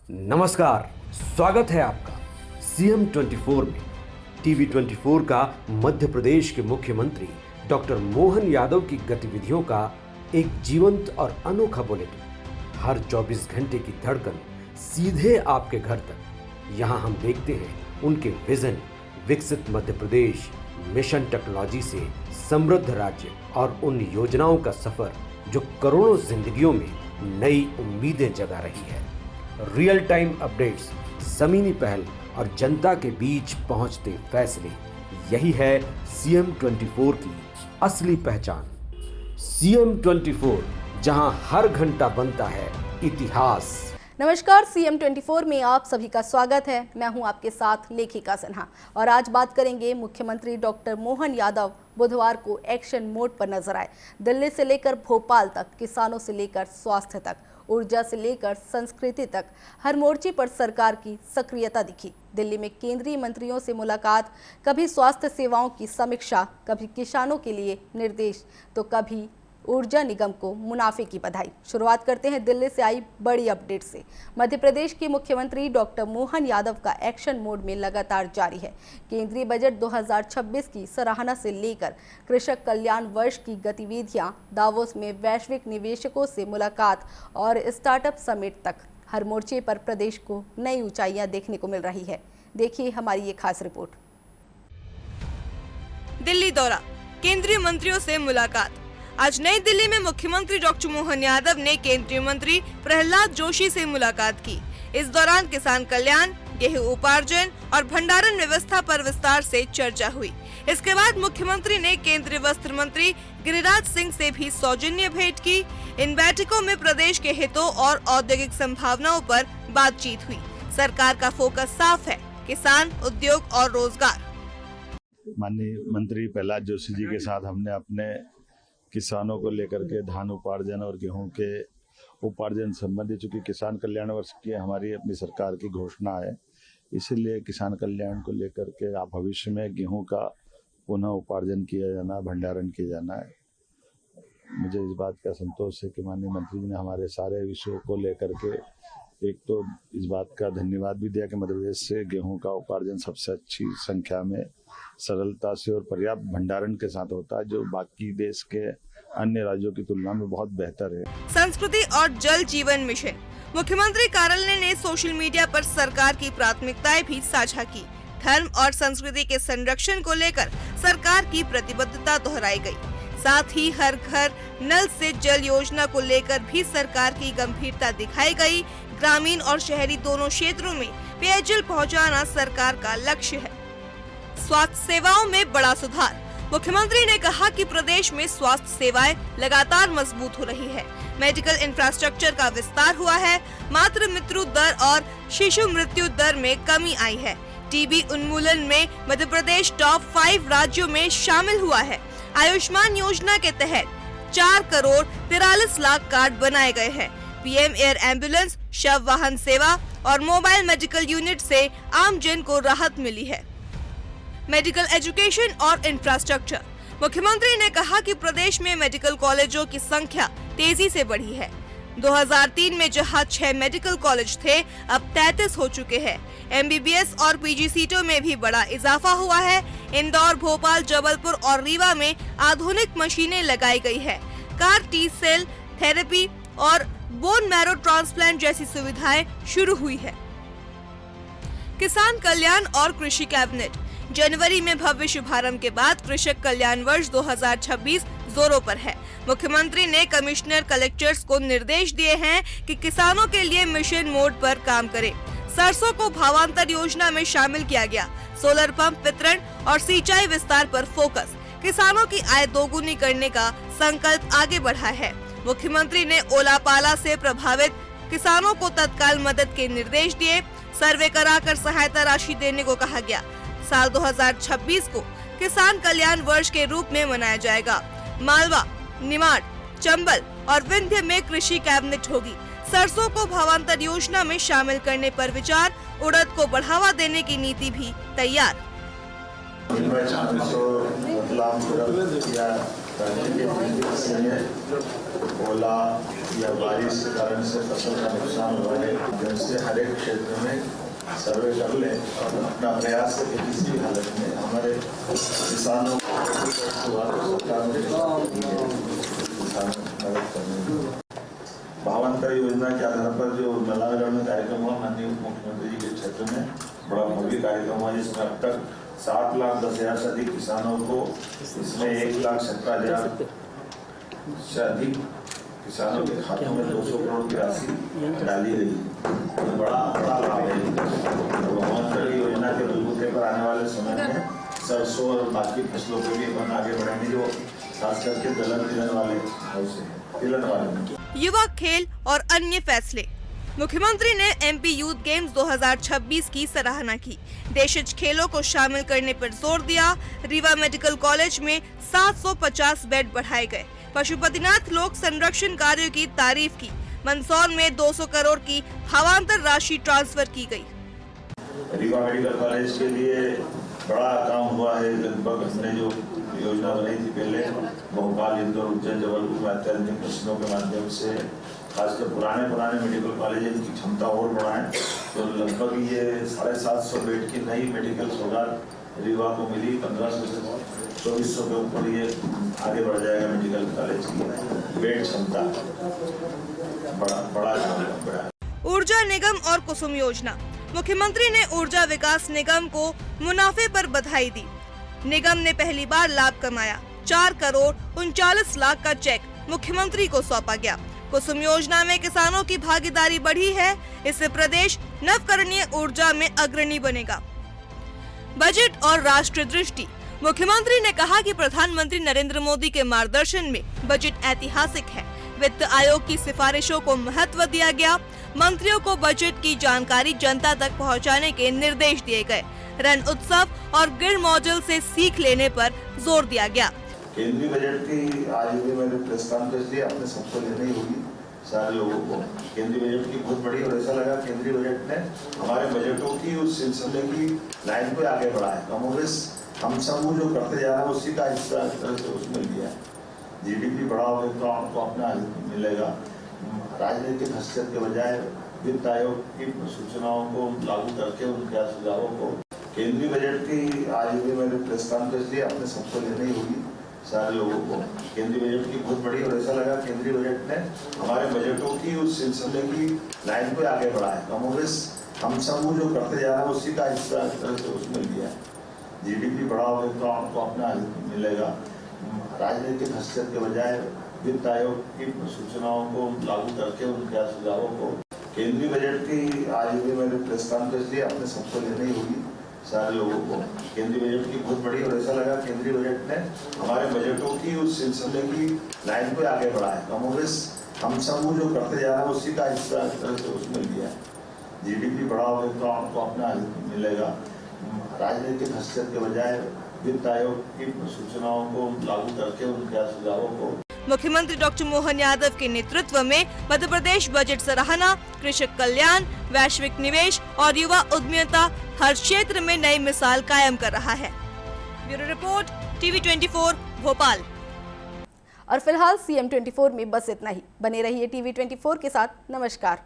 नमस्कार, स्वागत है आपका सीएम 24 में। टीवी 24 का मध्य प्रदेश के मुख्यमंत्री डॉक्टर मोहन यादव की गतिविधियों का एक जीवंत और अनोखा बुलेटिन। हर 24 घंटे की धड़कन सीधे आपके घर तक। यहाँ हम देखते हैं उनके विजन, विकसित मध्य प्रदेश, मिशन टेक्नोलॉजी से समृद्ध राज्य और उन योजनाओं का सफर जो करोड़ों जिंदगियों में नई उम्मीदें जगा रही है। रियल टाइम अपडेट्स, ज़मीनी पहल और जनता के बीच पहुंचते फैसले, यही है सीएम 24 की असली पहचान। सीएम 24, जहां हर घंटा बनता है इतिहास। नमस्कार, सीएम 24 में आप सभी का स्वागत है। मैं हूं आपके साथ लेखिका सिन्हा और आज बात करेंगे मुख्यमंत्री डॉक्टर मोहन यादव बुधवार को एक्शन मोड पर नजर आए। दिल्ली से लेकर भोपाल तक, किसानों से लेकर स्वास्थ्य तक, ऊर्जा से लेकर संस्कृति तक, हर मोर्चे पर सरकार की सक्रियता दिखी। दिल्ली में केंद्रीय मंत्रियों से मुलाकात, कभी स्वास्थ्य सेवाओं की समीक्षा, कभी किसानों के लिए निर्देश, तो कभी ऊर्जा निगम को मुनाफे की बधाई। शुरुआत करते हैं दिल्ली से आई बड़ी अपडेट से। मध्य प्रदेश के मुख्यमंत्री डॉक्टर मोहन यादव का एक्शन मोड में लगातार जारी है। केंद्रीय बजट 2026 की सराहना से लेकर कृषक कल्याण वर्ष की गतिविधियां, दावोस में वैश्विक निवेशकों से मुलाकात और स्टार्टअप समिट तक, हर मोर्चे पर प्रदेश को नई ऊंचाइयां देखने को मिल रही है। देखिए हमारी ये खास रिपोर्ट। दिल्ली दौरा, केंद्रीय मंत्रियों से मुलाकात। आज नई दिल्ली में मुख्यमंत्री डॉक्टर मोहन यादव ने केंद्रीय मंत्री प्रहलाद जोशी से मुलाकात की। इस दौरान किसान कल्याण, गेहूं उपार्जन और भंडारण व्यवस्था पर विस्तार से चर्चा हुई। इसके बाद मुख्यमंत्री ने केंद्रीय वस्त्र मंत्री गिरिराज सिंह से भी सौजन्य भेंट की। इन बैठकों में प्रदेश के हितों और औद्योगिक संभावनाओं पर बातचीत हुई। सरकार का फोकस साफ है, किसान, उद्योग और रोजगार। माननीय मंत्री प्रहलाद जोशी जी के साथ हमने अपने किसानों को लेकर के धान उपार्जन और गेहूं के उपार्जन संबंधी, चूंकि किसान कल्याण वर्ष की हमारी अपनी सरकार की घोषणा है, इसीलिए किसान कल्याण को लेकर के भविष्य में गेहूं का पुनः उपार्जन किया जाना, भंडारण किया जाना है। मुझे इस बात का संतोष है कि माननीय मंत्री जी ने हमारे सारे विषयों को लेकर के एक तो इस बात का धन्यवाद भी दिया कि मध्य प्रदेश से गेहूं का उपार्जन सबसे अच्छी संख्या में, सरलता से और पर्याप्त भंडारण के साथ होता है, जो बाकी देश के अन्य राज्यों की तुलना में बहुत बेहतर है। संस्कृति और जल जीवन मिशन, मुख्यमंत्री कार्यालय ने सोशल मीडिया पर सरकार की प्राथमिकताएं भी साझा की। धर्म और संस्कृति के संरक्षण को लेकर सरकार की प्रतिबद्धता दोहराई गई। साथ ही हर घर नल से जल योजना को लेकर भी सरकार की गंभीरता दिखाई गई। ग्रामीण और शहरी दोनों क्षेत्रों में पेयजल पहुंचाना सरकार का लक्ष्य है। स्वास्थ्य सेवाओं में बड़ा सुधार, मुख्यमंत्री ने कहा कि प्रदेश में स्वास्थ्य सेवाएं लगातार मजबूत हो रही है। मेडिकल इंफ्रास्ट्रक्चर का विस्तार हुआ है। मातृ मृत्यु दर और शिशु मृत्यु दर में कमी आई है। टीबी उन्मूलन में मध्य प्रदेश टॉप 5 राज्यों में शामिल हुआ है। आयुष्मान योजना के तहत 4 करोड़ 43 लाख कार्ड बनाए गए हैं। पीएम एयर एम्बुलेंस, शव वाहन सेवा और मोबाइल मेडिकल यूनिट से आम जन को राहत मिली है। मेडिकल एजुकेशन और इंफ्रास्ट्रक्चर, मुख्यमंत्री ने कहा कि प्रदेश में मेडिकल कॉलेजों की संख्या तेजी से बढ़ी है। 2003 में जहां 6 मेडिकल कॉलेज थे, अब 33 हो चुके हैं। एमबीबीएस और पीजी सीटों में भी बड़ा इजाफा हुआ है। इंदौर, भोपाल, जबलपुर और रीवा में आधुनिक मशीनें लगाई गई है। कार टी सेल थेरेपी और बोन मैरो ट्रांसप्लांट जैसी सुविधाएं शुरू हुई है। किसान कल्याण और कृषि कैबिनेट, जनवरी में भव्य शुभारंभ के बाद कृषक कल्याण वर्ष 2026 जोरों पर है। मुख्यमंत्री ने कमिश्नर कलेक्टर्स को निर्देश दिए हैं कि किसानों के लिए मिशन मोड पर काम करें। सरसों को भावांतर योजना में शामिल किया गया। सोलर पंप वितरण और सिंचाई विस्तार पर फोकस। किसानों की आय दोगुनी करने का संकल्प आगे बढ़ा है। मुख्यमंत्री ने ओला पाला से प्रभावित किसानों को तत्काल मदद के निर्देश दिए। सर्वे कराकर सहायता राशि देने को कहा गया। साल 2026 को किसान कल्याण वर्ष के रूप में मनाया जाएगा। मालवा, निमाड़, चंबल और विंध्य में कृषि कैबिनेट होगी। सरसों को भावांतर योजना में शामिल करने पर विचार। उड़द को बढ़ावा देने की नीति भी तैयार। राज्य के विभिन्न हिस्से में ओला या बारिश के कारण से फसल का नुकसान हुआ है, जिनसे हर एक क्षेत्र में सर्वे कर लें और अपना प्रयास है कि किसी भी हालत में हमारे किसानों को सरकार ने किसानों की मदद करने भावांतर योजना के आधार पर जो नलागढ़ में कार्यक्रम हुआ, माननीय मुख्यमंत्री जी के क्षेत्र में बड़ा भव्य कार्यक्रम हुआ, जिसमें अब तक 7,10,000 से अधिक किसानों को, इसमें 1,17,000 से अधिक किसानों के खातों में 200 करोड़ की राशि डाली गई। तो बड़ा लाभ है। भावांतर योजना के बलबूते पर आने वाले समय में सरसों और बाकी फसलों को भी अपन आगे बढ़ाएंगे, जो खास करके तिलन वाले युवा खेल और अन्य फैसले। मुख्यमंत्री ने एमपी यूथ गेम्स 2026 की सराहना की। देशज खेलों को शामिल करने पर जोर दिया। रीवा मेडिकल कॉलेज में 750 बेड बढ़ाए गए। पशुपतिनाथ लोक संरक्षण कार्यों की तारीफ की। मंदसौर में 200 करोड़ की भावांतर राशि ट्रांसफर की गई। रीवा मेडिकल कॉलेज के लिए बड़ा काम हुआ है। लगभग हमने जो योजना बनाई थी पहले, भोपाल, इंदौर, उज्जैन, जबलपुर में अत्याधुनिक मशीनों के माध्यम से खासकर पुराने मेडिकल कॉलेज की क्षमता और बढ़ाएं, तो लगभग ये 750 बेड की नई मेडिकल सौगात रीवा को मिली। 1500 से 2400 के ऊपर ये आगे बढ़ जाएगा मेडिकल कॉलेज की बेड क्षमता। बड़ा काम। ऊर्जा निगम और कुसुम योजना। मुख्यमंत्री ने ऊर्जा विकास निगम को मुनाफे पर बधाई दी। निगम ने पहली बार लाभ कमाया। 4 करोड़ 39 लाख का चेक मुख्यमंत्री को सौंपा गया। कुसुम योजना में किसानों की भागीदारी बढ़ी है। इससे प्रदेश नवकरणीय ऊर्जा में अग्रणी बनेगा। बजट और राष्ट्रीय दृष्टि। मुख्यमंत्री ने कहा कि प्रधानमंत्री नरेंद्र मोदी के मार्गदर्शन में बजट ऐतिहासिक है। वित्त आयोग की सिफारिशों को महत्व दिया गया। मंत्रियों को बजट की जानकारी जनता तक पहुंचाने के निर्देश दिए गए। रण उत्सव और गिर मॉडल से सीख लेने पर जोर दिया गया। केंद्रीय बजट की आज भी मैंने प्रेस कॉन्फ्रेंस दी, आपने सबको लेनी होगी, सारे लोगों को। केंद्रीय बजट की बहुत बड़ी, और ऐसा लगा केंद्रीय बजट ने हमारे बजटों की उस सिलसिले की लाइन पे आगे बढ़ा है। कमोबेश हम सब जो करते जा रहे हैं उसी का हिस्सा इस तरह से उसमें लिया है। जीडीपी बड़ा होगा तो आपको अपना मिलेगा। राजनीतिक हस्तक्षेप के बजाय वित्त आयोग की सूचनाओं को लागू करके उनके सुझावों को, केंद्रीय बजट की आज भी मैंने प्रेस कॉन्फ्रेंस दी, आपने सबको लेनी होगी, सारे लोगों को। केंद्रीय बजट की बहुत बड़ी, और ऐसा लगा केंद्रीय बजट ने हमारे बजटों की उस सिलसिले की लाइन पे आगे बढ़ा है। कमोबेश हम सब जो करते जा रहे हैं उसी का हिस्सा इस तरह से उसमें लिया है। जीडीपी बड़ा होगा तो आपको अपना मिलेगा। राजनीतिक हस्तक्षेप के बजाय वित्त आयोग की सूचनाओं को लागू करके उनके सुझावों को, केंद्रीय बजट की आज भी मैंने प्रेस कॉन्फ्रेंस दी, आपने सबको लेनी होगी, सारे लोगों को। केंद्रीय बजट की बहुत बड़ी, और ऐसा लगा केंद्रीय बजट ने हमारे बजटों की उस सिलसिले की लाइन पे आगे बढ़ा है। कमोबेश हम सब जो करते जा रहे हैं उसी का हिस्सा इस तरह से उसमें लिया है। जीडीपी बड़ा होगा तो आपको अपना मिलेगा। राजनीतिक हस्तक्षेप के बजाय वित्त आयोग की सूचनाओं को लागू करके उनके सुझावों को। मुख्यमंत्री डॉक्टर मोहन यादव के नेतृत्व में मध्य प्रदेश बजट सराहना, कृषक कल्याण, वैश्विक निवेश और युवा उद्यमिता हर क्षेत्र में नई मिसाल कायम कर रहा है। Bureau report, TV 24 Bhopal. और फिलहाल CM 24 में बस इतना ही। बने रहिए टीवी 24 के साथ। नमस्कार।